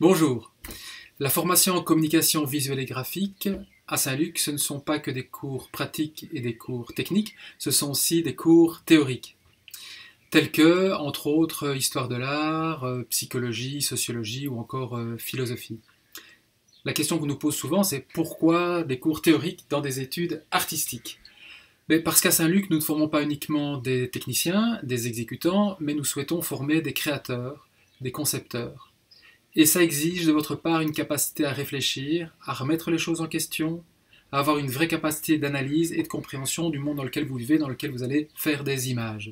Bonjour. La formation en communication visuelle et graphique à Saint-Luc, ce ne sont pas que des cours pratiques et des cours techniques, ce sont aussi des cours théoriques, tels que, entre autres, histoire de l'art, psychologie, sociologie ou encore philosophie. La question qu'on nous pose souvent, c'est pourquoi des cours théoriques dans des études artistiques? Mais parce qu'à Saint-Luc, nous ne formons pas uniquement des techniciens, des exécutants, mais nous souhaitons former des créateurs, des concepteurs. Et ça exige de votre part une capacité à réfléchir, à remettre les choses en question, à avoir une vraie capacité d'analyse et de compréhension du monde dans lequel vous vivez, dans lequel vous allez faire des images.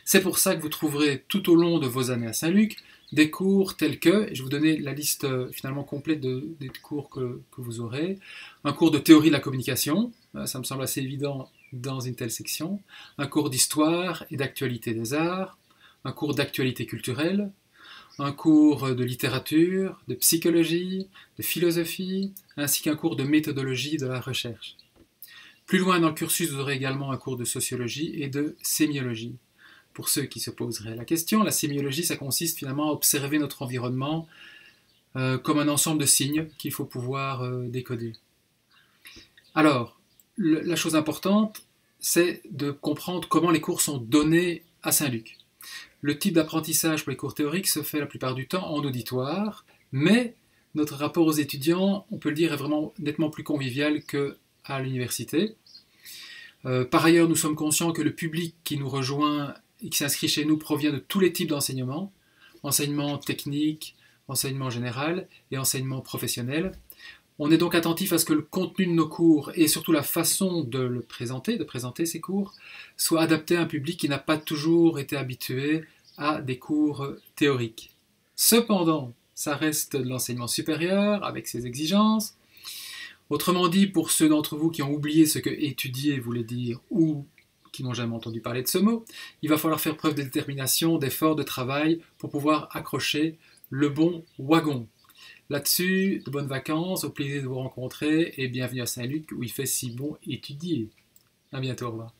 C'est pour ça que vous trouverez tout au long de vos années à Saint-Luc des cours tels que, et je vais vous donner la liste finalement complète des cours que vous aurez, un cours de théorie de la communication, ça me semble assez évident dans une telle section, un cours d'histoire et d'actualité des arts, un cours d'actualité culturelle, un cours de littérature, de psychologie, de philosophie, ainsi qu'un cours de méthodologie de la recherche. Plus loin dans le cursus, vous aurez également un cours de sociologie et de sémiologie. Pour ceux qui se poseraient la question, la sémiologie, ça consiste finalement à observer notre environnement comme un ensemble de signes qu'il faut pouvoir décoder. Alors, la chose importante, c'est de comprendre comment les cours sont donnés à Saint-Luc. Le type d'apprentissage pour les cours théoriques se fait la plupart du temps en auditoire, mais notre rapport aux étudiants, on peut le dire, est vraiment nettement plus convivial qu'à l'université. Par ailleurs, nous sommes conscients que le public qui nous rejoint et qui s'inscrit chez nous provient de tous les types d'enseignement, enseignement technique, enseignement général et enseignement professionnel. On est donc attentif à ce que le contenu de nos cours et surtout la façon de présenter ces cours, soit adapté à un public qui n'a pas toujours été habitué à des cours théoriques. Cependant, ça reste de l'enseignement supérieur avec ses exigences. Autrement dit, pour ceux d'entre vous qui ont oublié ce que étudier voulait dire ou qui n'ont jamais entendu parler de ce mot, il va falloir faire preuve de détermination, d'effort, de travail pour pouvoir accrocher le bon wagon. Là-dessus, de bonnes vacances, au plaisir de vous rencontrer et bienvenue à Saint-Luc où il fait si bon étudier. À bientôt, au revoir.